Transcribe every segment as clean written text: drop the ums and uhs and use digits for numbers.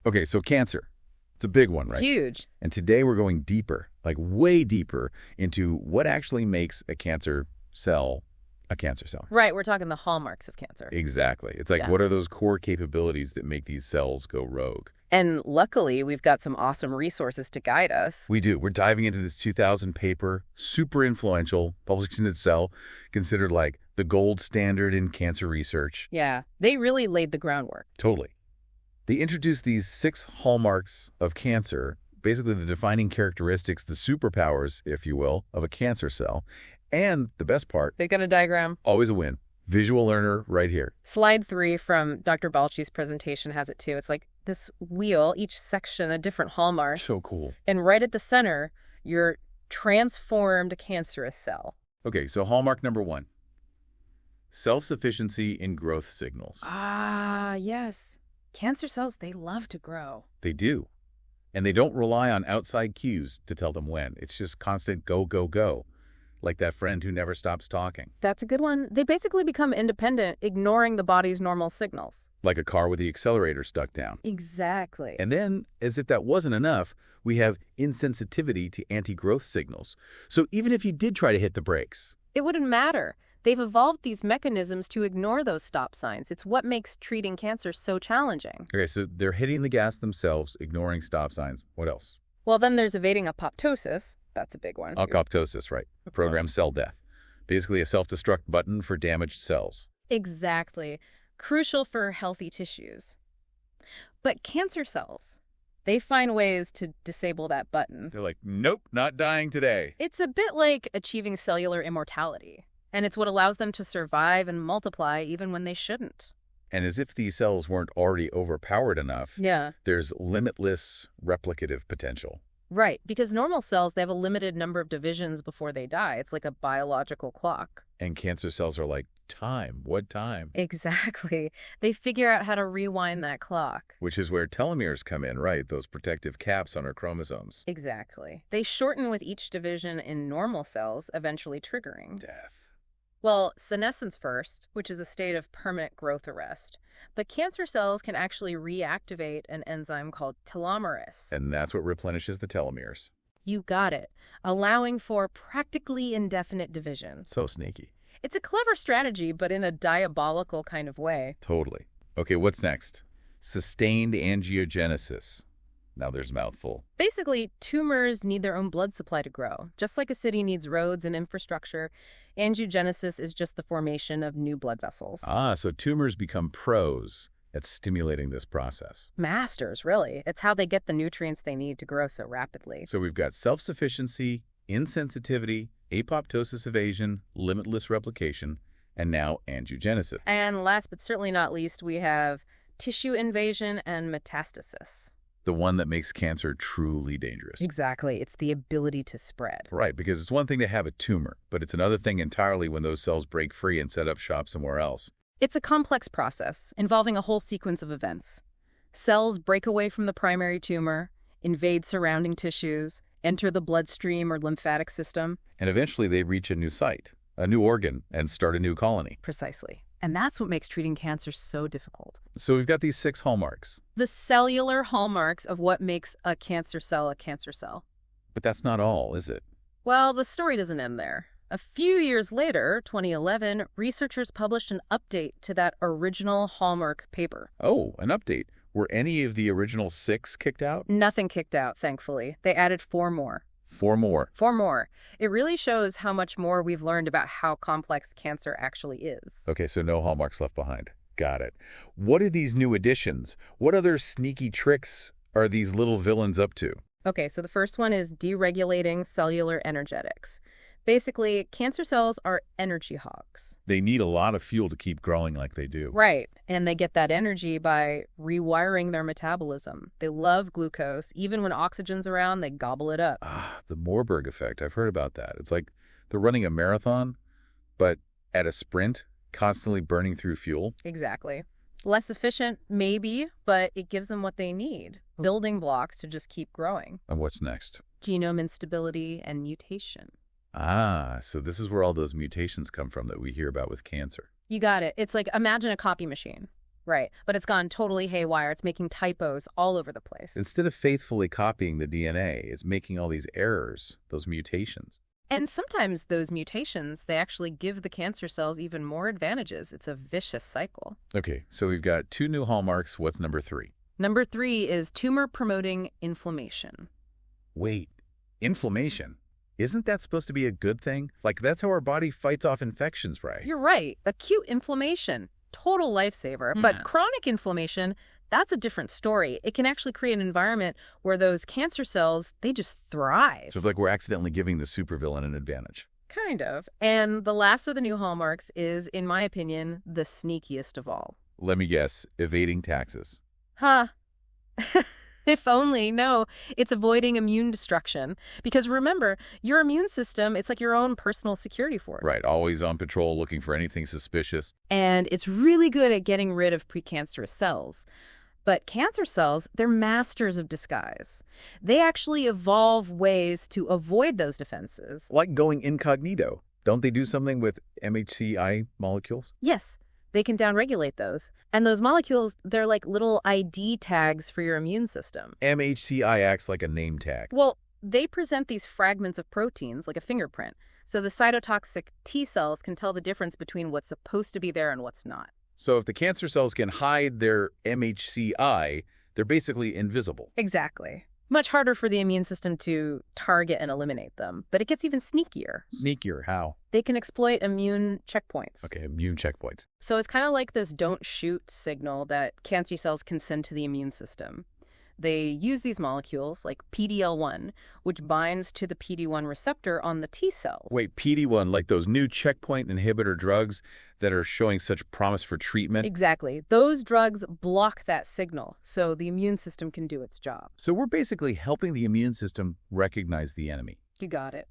Okay, so cancer. It's a big one, right? Huge. And today we're going deeper, like way deeper, into what actually makes a cancer cell a cancer cell. Right, we're talking the hallmarks of cancer. Exactly. It's like, what are those core capabilities that make these cells go rogue? And luckily, we've got some awesome resources to guide us. We do. We're diving into this 2000 paper, super influential, published in Cell, considered like the gold standard in cancer research. Yeah, they really laid the groundwork. Totally. They introduced these 6 hallmarks of cancer, basically the defining characteristics, the superpowers, if you will, of a cancer cell. And the best part, They got a diagram. always a win. Visual learner right here. Slide 3 from Dr. Balchi's presentation has it too. It's like this wheel, each section a different hallmark. So cool. And right at the center, your transformed cancerous cell. Okay, so hallmark number 1. Self-sufficiency in growth signals. Ah, yes. Cancer cells, they love to grow. They do. And they don't rely on outside cues to tell them when. It's just constant go, go, go. Like that friend who never stops talking. That's a good one. They basically become independent, ignoring the body's normal signals. Like a car with the accelerator stuck down. Exactly. And then, as if that wasn't enough, we have insensitivity to anti-growth signals. So even if you did try to hit the brakes, it wouldn't matter. They've evolved these mechanisms to ignore those stop signs. It's what makes treating cancer so challenging. Okay, so they're hitting the gas themselves, ignoring stop signs. What else? Well, then there's evading apoptosis. That's a big one. Apoptosis, right. Programmed cell death. Basically a self-destruct button for damaged cells. Exactly. Crucial for healthy tissues. But cancer cells, they find ways to disable that button. They're like, nope, not dying today. It's a bit like achieving cellular immortality. And it's what allows them to survive and multiply even when they shouldn't. And as if these cells weren't already overpowered enough, there's limitless replicative potential. Right, because normal cells, they have a limited number of divisions before they die. It's like a biological clock. And cancer cells are like, time? What time? Exactly. They figure out how to rewind that clock. Which is where telomeres come in, right? Those protective caps on our chromosomes. Exactly. They shorten with each division in normal cells, eventually triggering death. Well, senescence first, which is a state of permanent growth arrest. But cancer cells can actually reactivate an enzyme called telomerase. And that's what replenishes the telomeres. You got it. Allowing for practically indefinite division. So sneaky. It's a clever strategy, but in a diabolical kind of way. Totally. Okay, what's next? Sustained angiogenesis. Now there's a mouthful. Basically, tumors need their own blood supply to grow. Just like a city needs roads and infrastructure, angiogenesis is just the formation of new blood vessels. Ah, so tumors become pros at stimulating this process. Masters, really. It's how they get the nutrients they need to grow so rapidly. So we've got self-sufficiency, insensitivity, apoptosis evasion, limitless replication, and now angiogenesis. And last but certainly not least, we have tissue invasion and metastasis. The one that makes cancer truly dangerous. Exactly. It's the ability to spread. Right, because it's one thing to have a tumor, but it's another thing entirely when those cells break free and set up shop somewhere else. It's a complex process involving a whole sequence of events. Cells break away from the primary tumor, invade surrounding tissues, enter the bloodstream or lymphatic system. And eventually they reach a new site, a new organ, and start a new colony. Precisely. And that's what makes treating cancer so difficult. So we've got these 6 hallmarks. The cellular hallmarks of what makes a cancer cell a cancer cell. But that's not all, is it? Well, the story doesn't end there. A few years later, 2011, researchers published an update to that original hallmark paper. Oh, an update. Were any of the original 6 kicked out? Nothing kicked out, thankfully. They added 4 more. 4 more. 4 more. It really shows how much more we've learned about how complex cancer actually is. Okay, so no hallmarks left behind. Got it. What are these new additions? What other sneaky tricks are these little villains up to? Okay, so the first one is deregulating cellular energetics. Basically, cancer cells are energy hogs. They need a lot of fuel to keep growing like they do. Right, and they get that energy by rewiring their metabolism. They love glucose. Even when oxygen's around, they gobble it up. Ah, the Moorburg effect. I've heard about that. It's like they're running a marathon, but at a sprint, constantly burning through fuel. Exactly. Less efficient, maybe, but it gives them what they need. Building blocks to just keep growing. And what's next? Genome instability and mutation. Ah, so this is where all those mutations come from that we hear about with cancer. You got it. It's like, imagine a copy machine. Right. But it's gone totally haywire. It's making typos all over the place. Instead of faithfully copying the DNA, it's making all these errors, those mutations. And sometimes those mutations, they actually give the cancer cells even more advantages. It's a vicious cycle. Okay, so we've got 2 new hallmarks. What's number 3? Number 3 is tumor-promoting inflammation. Wait, inflammation? Isn't that supposed to be a good thing? Like, that's how our body fights off infections, right? You're right. Acute inflammation, total lifesaver. But chronic inflammation, that's a different story. It can actually create an environment where those cancer cells, they just thrive. So it's like we're accidentally giving the supervillain an advantage. Kind of. And the last of the new hallmarks is, in my opinion, the sneakiest of all. Let me guess, evading taxes. Huh. If only. No, it's avoiding immune destruction. Because remember, your immune system, it's like your own personal security force. Right, always on patrol looking for anything suspicious. And it's really good at getting rid of precancerous cells. But cancer cells, they're masters of disguise. They actually evolve ways to avoid those defenses. Like going incognito. Don't they do something with MHCI molecules? Yes, they can downregulate those. And those molecules, they're like little ID tags for your immune system. MHCI acts like a name tag. Well, they present these fragments of proteins, like a fingerprint. So the cytotoxic T cells can tell the difference between what's supposed to be there and what's not. So if the cancer cells can hide their MHCI, they're basically invisible. Exactly. Much harder for the immune system to target and eliminate them. But it gets even sneakier. Sneakier, how? They can exploit immune checkpoints. Okay, immune checkpoints. So it's kind of like this don't shoot signal that cancer cells can send to the immune system. They use these molecules, like PD-L1, which binds to the PD-1 receptor on the T cells. Wait, PD-1, like those new checkpoint inhibitor drugs that are showing such promise for treatment? Exactly. Those drugs block that signal, so the immune system can do its job. So we're basically helping the immune system recognize the enemy. You got it.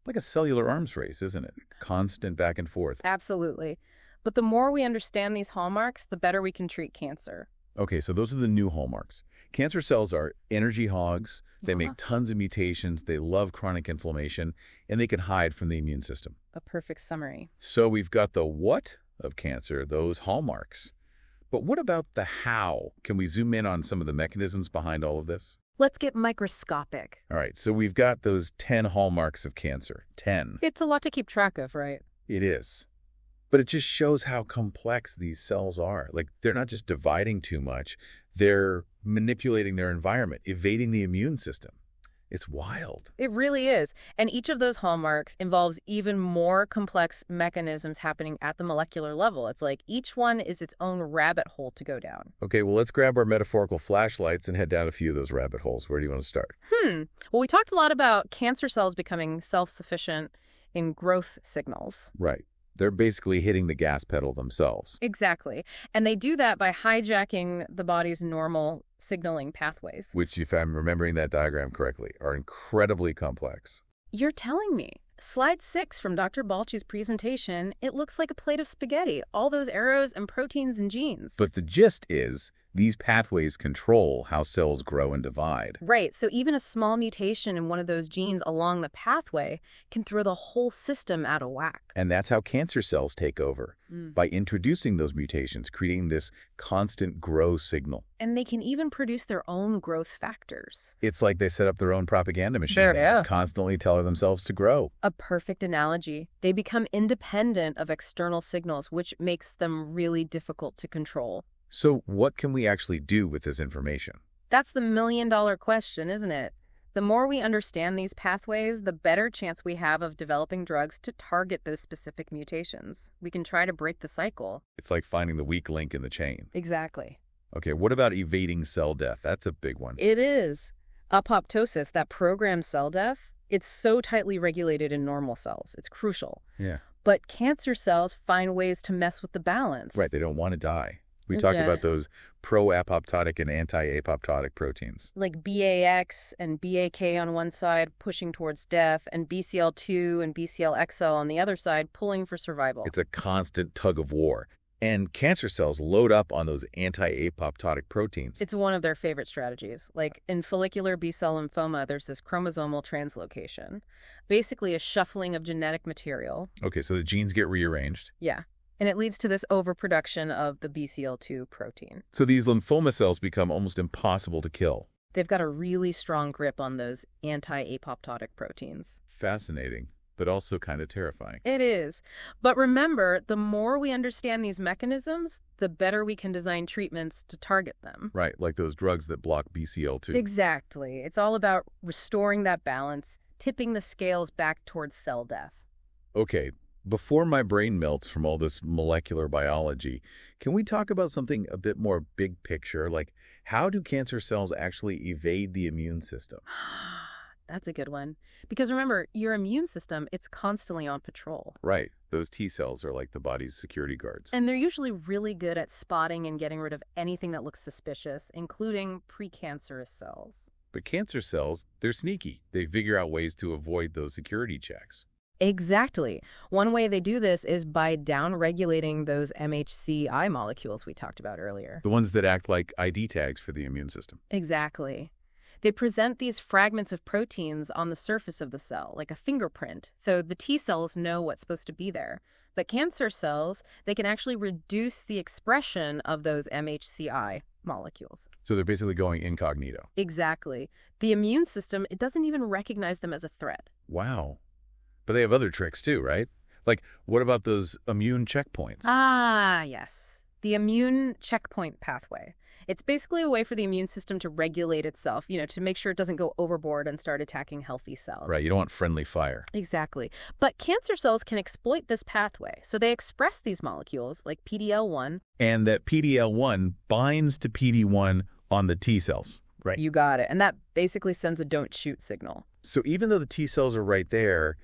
Like a cellular arms race, isn't it? Constant back and forth. Absolutely. But the more we understand these hallmarks, the better we can treat cancer. Okay, so those are the new hallmarks. Cancer cells are energy hogs. They make tons of mutations. They love chronic inflammation, and they can hide from the immune system. A perfect summary. So we've got the what of cancer, those hallmarks. But what about the how? Can we zoom in on some of the mechanisms behind all of this? Let's get microscopic. All right, so we've got those 10 hallmarks of cancer. 10. It's a lot to keep track of, right? It is. But it just shows how complex these cells are. Like, they're not just dividing too much. They're manipulating their environment, evading the immune system. It's wild. It really is. And each of those hallmarks involves even more complex mechanisms happening at the molecular level. It's like each one is its own rabbit hole to go down. Okay, well, let's grab our metaphorical flashlights and head down a few of those rabbit holes. Where do you want to start? Well, we talked a lot about cancer cells becoming self-sufficient in growth signals. Right. They're basically hitting the gas pedal themselves. Exactly. And they do that by hijacking the body's normal signaling pathways. Which, if I'm remembering that diagram correctly, are incredibly complex. You're telling me. Slide 6 from Dr. Balchi's presentation, it looks like a plate of spaghetti, all those arrows and proteins and genes. But the gist is, these pathways control how cells grow and divide. Right, so even a small mutation in one of those genes along the pathway can throw the whole system out of whack. And that's how cancer cells take over, by introducing those mutations, creating this constant grow signal. And they can even produce their own growth factors. It's like they set up their own propaganda machine, constantly telling themselves to grow. A perfect analogy. They become independent of external signals, which makes them really difficult to control. So what can we actually do with this information? That's the million-dollar question, isn't it? The more we understand these pathways, the better chance we have of developing drugs to target those specific mutations. We can try to break the cycle. It's like finding the weak link in the chain. Exactly. Okay, what about evading cell death? That's a big one. It is. Apoptosis, that programmed cell death, it's so tightly regulated in normal cells. It's crucial. Yeah. But cancer cells find ways to mess with the balance. Right, they don't want to die. We talked about those pro-apoptotic and anti-apoptotic proteins. Like BAX and BAK on one side pushing towards death, and BCL2 and BCLXL on the other side pulling for survival. It's a constant tug of war. And cancer cells load up on those anti-apoptotic proteins. It's one of their favorite strategies. Like in follicular B-cell lymphoma, there's this chromosomal translocation, basically a shuffling of genetic material. Okay, so the genes get rearranged. Yeah. And it leads to this overproduction of the BCL2 protein. So these lymphoma cells become almost impossible to kill. They've got a really strong grip on those anti-apoptotic proteins. Fascinating, but also kind of terrifying. It is. But remember, the more we understand these mechanisms, the better we can design treatments to target them. Right, like those drugs that block BCL2. Exactly. It's all about restoring that balance, tipping the scales back towards cell death. Okay, before my brain melts from all this molecular biology, can we talk about something a bit more big picture? Like, how do cancer cells actually evade the immune system? That's a good one. Because remember, your immune system, it's constantly on patrol. Right, those T cells are like the body's security guards. And they're usually really good at spotting and getting rid of anything that looks suspicious, including precancerous cells. But cancer cells, they're sneaky. They figure out ways to avoid those security checks. Exactly. One way they do this is by downregulating those MHC-I molecules we talked about earlier. The ones that act like ID tags for the immune system. Exactly. They present these fragments of proteins on the surface of the cell, like a fingerprint, so the T cells know what's supposed to be there. But cancer cells, they can actually reduce the expression of those MHC-I molecules. So they're basically going incognito. Exactly. The immune system, it doesn't even recognize them as a threat. Wow. But they have other tricks too, right? Like, what about those immune checkpoints? Ah, yes. The immune checkpoint pathway. It's basically a way for the immune system to regulate itself, to make sure it doesn't go overboard and start attacking healthy cells. Right, you don't want friendly fire. Exactly. But cancer cells can exploit this pathway, so they express these molecules, like PD-L1. And that PD-L1 binds to PD-1 on the T cells. Right. You got it. And that basically sends a don't shoot signal. So even though the T cells are right there,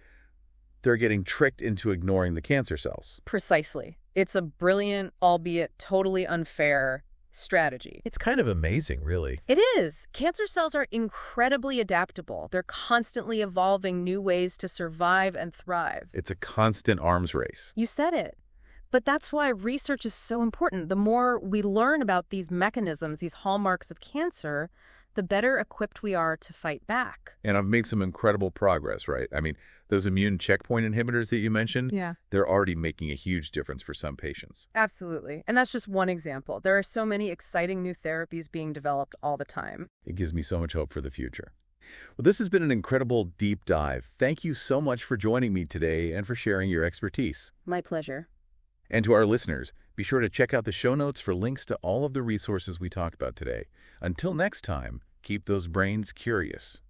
they're getting tricked into ignoring the cancer cells. Precisely. It's a brilliant, albeit totally unfair, strategy. It's kind of amazing, really. It is. Cancer cells are incredibly adaptable. They're constantly evolving new ways to survive and thrive. It's a constant arms race. You said it. But that's why research is so important. The more we learn about these mechanisms, these hallmarks of cancer, the better equipped we are to fight back. And I've made some incredible progress, right? I mean, those immune checkpoint inhibitors that you mentioned, they're already making a huge difference for some patients. Absolutely. And that's just one example. There are so many exciting new therapies being developed all the time. It gives me so much hope for the future. Well, this has been an incredible deep dive. Thank you so much for joining me today and for sharing your expertise. My pleasure. And to our listeners, be sure to check out the show notes for links to all of the resources we talked about today. Until next time, keep those brains curious.